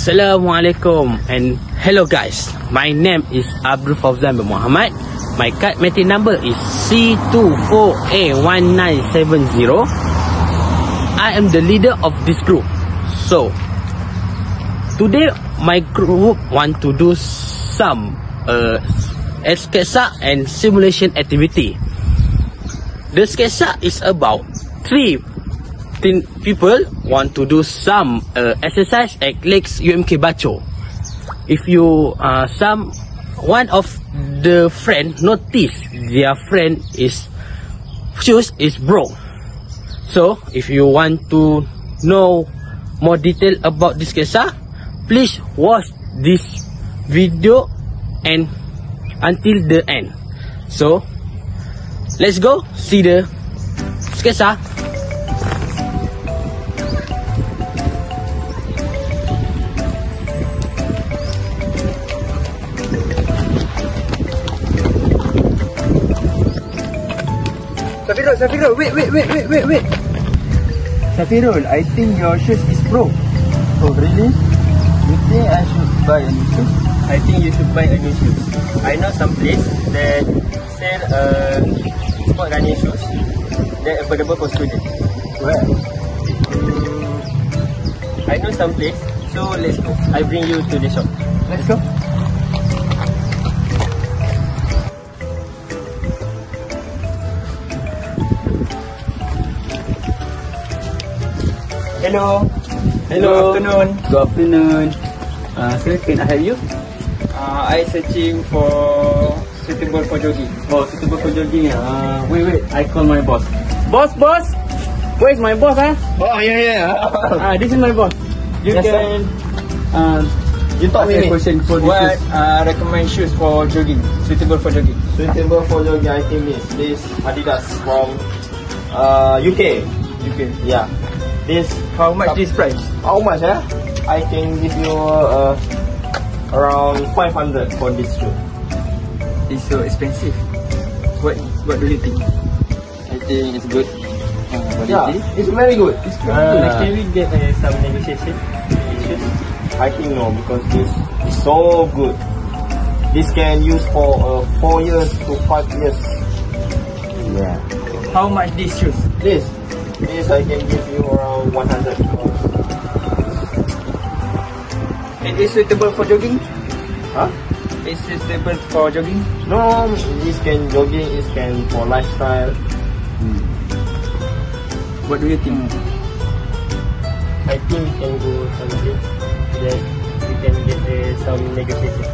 Assalamualaikum and hello guys. My name is Abdul Fauzan bin Muhammad. My card meeting number is C24A1970. I am the leader of this group. So today my group want to do some sketsa and simulation activity. The sketsa is about 3 people want to do some exercise at Lakes UMK Bacho. If you one of the friend notice their friend is shoes is broke. So if you want to know more detail about this sketsa, please watch this video and until the end. So let's go see the sketsa. Safirul, wait. Safirul, I think your shoes is broke. Oh, really? You think I should buy a new shoes? I think you should buy a new shoes. I know some place that sell sport running shoes. They're affordable for students. Where? I know some place, so let's go. I bring you to the shop. Let's go. Hello. Hello. Good afternoon. Good afternoon. Sir, can I help you? I searching for suitable for jogging. Oh, suitable for jogging. Wait. I call my boss. Boss. Where is my boss? Oh, yeah. This is my boss. You Yes, can. You talk ask a me. question for What this. recommend shoes for jogging? Suitable for jogging. Suitable for jogging, I think this Adidas from UK. Yeah. This How much this price? how much? I can give you around 500 for this shoe. It's so expensive. What do you think? I think it's good. What do you Yeah, think? it's very good. It's very good. Can we get some negotiation? I think no, because this is so good. This can use for 4 years to 5 years. Yeah. How much this shoes? This I can give you around 100. It is suitable for jogging? Huh? It's suitable for jogging? No, this can jogging, it can for lifestyle. What do you think? I think we can go something. Then we can get some negotiation.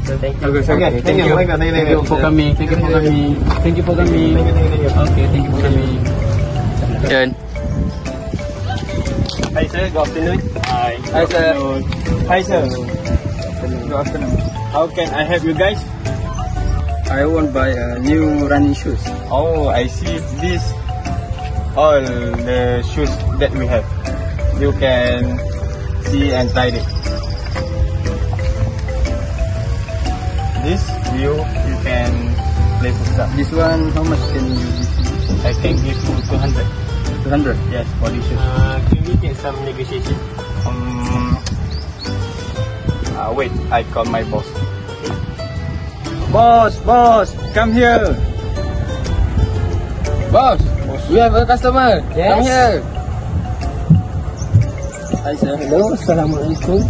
So thank you. Okay, thank you. Thank you for coming. Thank you for coming. Okay, thank you for coming. Done. Hi sir, good afternoon. Hi. Hi, sir. Hi sir. Good afternoon. How can I help you guys? I want buy new running shoes. Oh, I see this. All the shoes that we have. You can see and try it. This you can play futsal. This one, how much can you give? I can give you 200. 200. Yes, for this shoes. Can we get some negotiation? Wait, I call my boss. Boss, come here. Boss, we have a customer. Yes. Come here. Hi sir. Hello, assalamualaikum.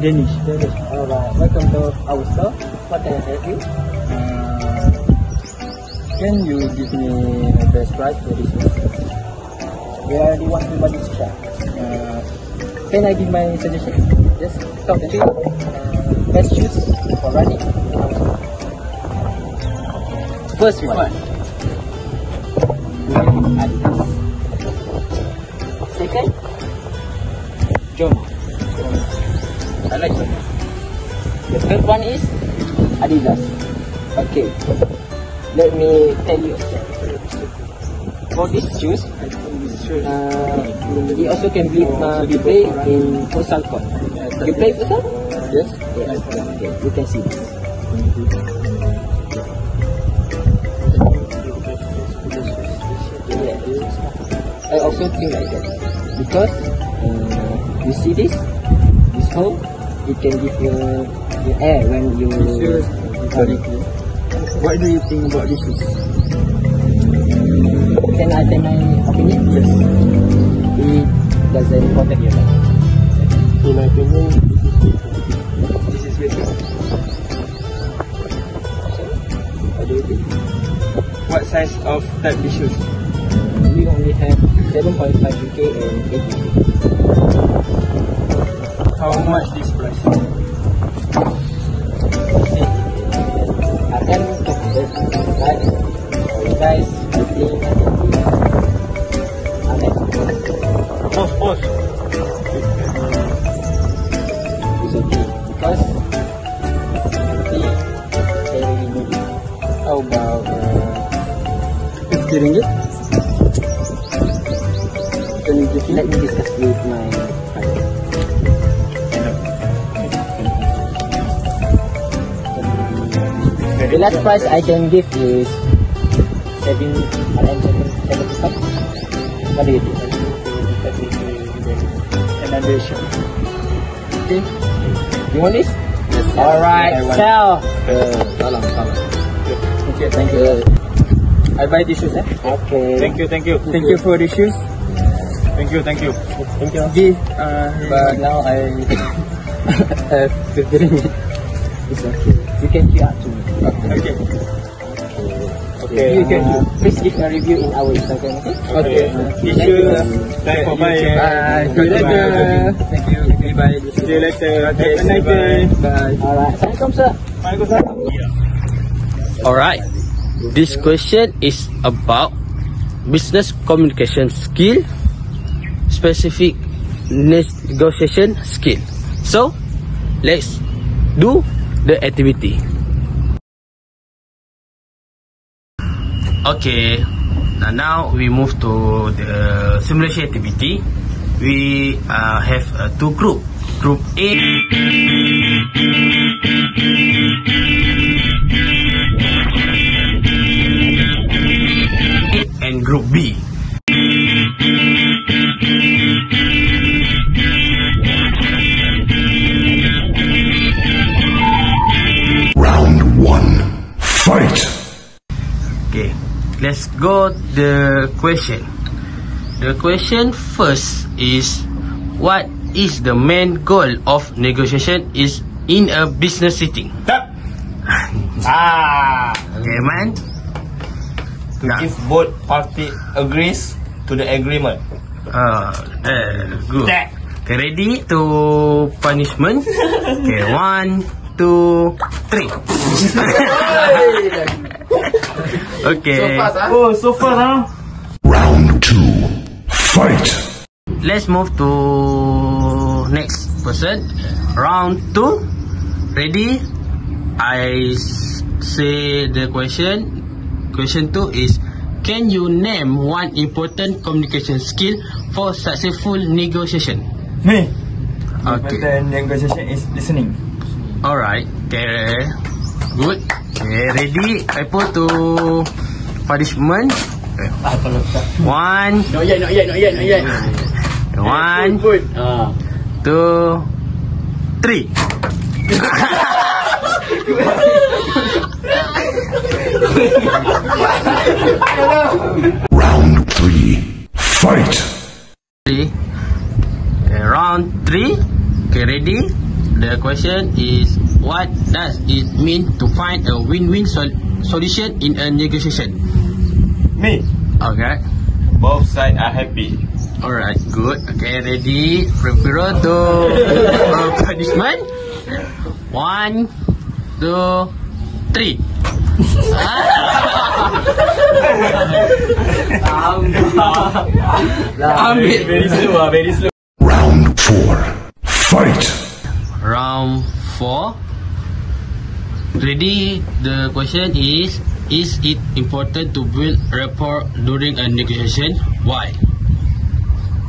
Danish. Alright, welcome to our store. What can I help you? Can you give me the best price for this shoes? We already want to buy this shop. Can I give my suggestion? Yes, top 2 best shoes for running. First one, Adidas. Second, John. I like John. The third one is Adidas. Okay, let me tell you. For these shoes, it also can be played in futsal court. You play futsal? Yes. Yes. Okay, you can see this. Yeah. I also think like that because you see this hole, it can give you the air when you. Sorry. What do you think about this shoes? Can I say my opinion? Yes. It doesn't protect your leg. In my opinion, this is better. What do you think? What size of type B shoes? We only have 7.5 UK and 8 UK. How much this price? I can talk about that, but guys, I think Pause. it's okay because they really need it. How about 50 ringgit? let me discuss with my friend. The last price I can give is 775. What do you think? Another shoe. Okay. You want this? Yes. Alright, sell. Salam. Okay, thank you. I buy these shoes, eh? Okay. Thank you. Thank you for the shoes. Thank you. Give, But now I have 50 ringgit. It's okay. You can queue up to me. Okay. You can please give a review in our Instagram, okay? Okay. Thank you. Thanks for buying. Bye. See you later. Thank you. Bye. See you later. Okay, have a nice day. Bye. Alright. Assalamualaikum, sir. Alright, this question is about business communication skill, specific negotiation skill. So, let's do the activity. Okay, now we move to the simulation activity. We have two groups. Group A and Group B. Round 1. Fight! Okay, let's go the question. The question first is, what is the main goal of negotiation is in a business setting? Okay, man. To give both party agrees to the agreement. Good. Okay, ready to punishment? Okay, 1, 2, 3. Okay. Oh, so far, huh? Round 2. Fight! Let's move to next person. Round 2. Ready? I say the question. Question 2 is, can you name one important communication skill for successful negotiation? Me. Okay. The negotiation is listening. Alright. Okay. Good. Okay. Ready? I put to punishment. Okay. 1. Not yet. 1, 2, 3. Round 3. Fight! Okay, round 3. Okay, ready? The question is, what does it mean to find a win-win solution in a negotiation? Me. Okay. Both sides are happy. Alright, good. Okay, ready? Prepare to punishment. 1, 2, 3. Very slow. Round 4. Fight! Round 4. Ready? The question is it important to build rapport during a negotiation? Why?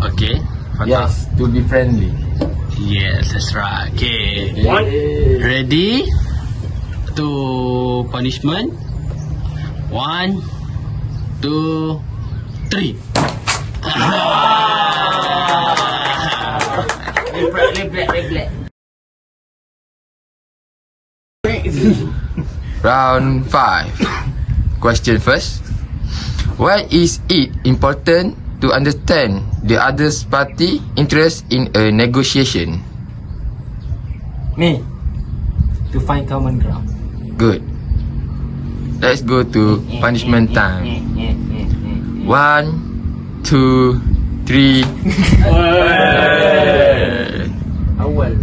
Okay. Yes, to be friendly. Yes, that's right. Okay. Ready? To punishment. 1, 2, 3. Round 5. Question first. Why is it important to understand the other party interest in a negotiation? Me. To find common ground. Good. Let's go to punishment time. 1, 2, 3. Awal.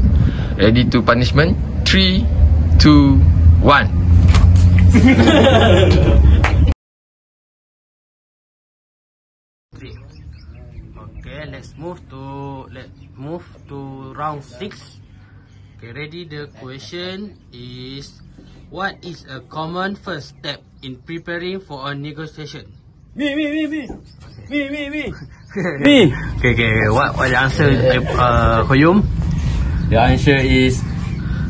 Ready to punishment? 3, 2, 1. Okay, let's move to round 6. Okay, ready? The question is, what is a common first step in preparing for a negotiation? Me. Okay. What the answer, Koyum? The answer is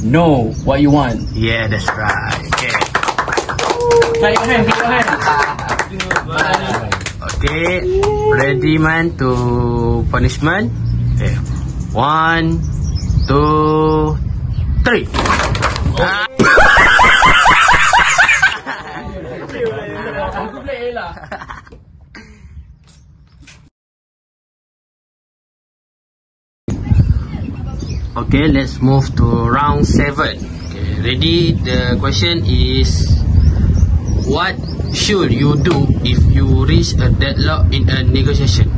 know what you want. Yeah, that's right. Okay. Clap your hand. Okay, ready man to punishment? Okay. 1, 2, 3. Okay, let's move to round 7. Okay, ready? The question is, what should you do if you reach a deadlock in a negotiation?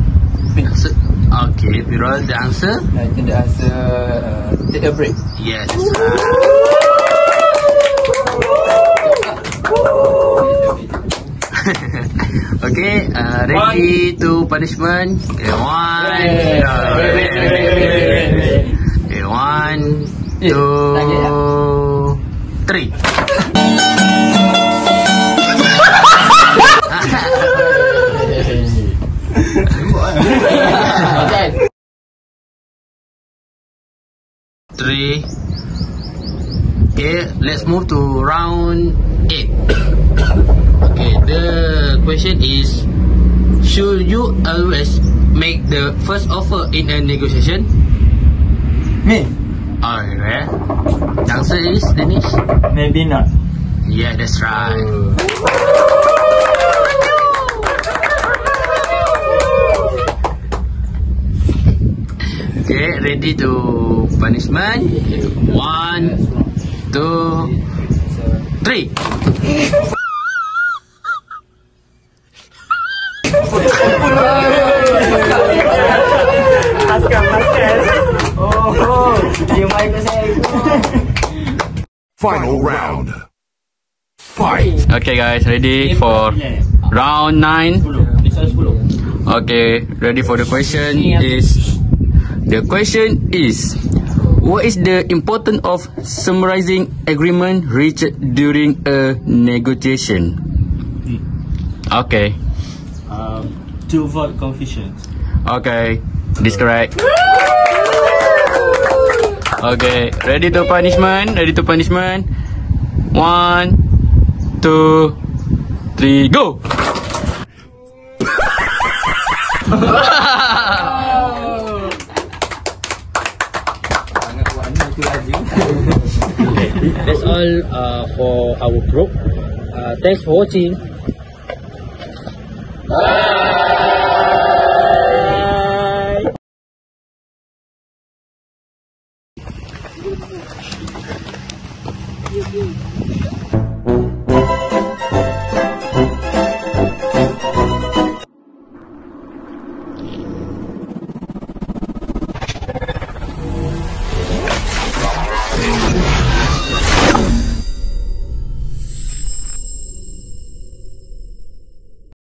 Okay, Birol, the answer? I think the answer, take a break. Yes. Okay, ready to punishment? Okay, 1, 2, 3. Three. Okay, let's move to round 8. Okay, the question is, should you always make the first offer in a negotiation? Me. Okay. The answer is, Dennis? Maybe not. Yeah, that's right. Okay, ready to punishment? 1, 2, 3. Final round. Fight. Okay guys, ready for round 9. Okay, ready for the question is, what is the importance of summarizing agreement reached during a negotiation? Okay. To avoid confusion. Okay, this correct. Okay, ready to punishment? 1, 2, 3, go! That's all for our group. Thanks for watching. Bye.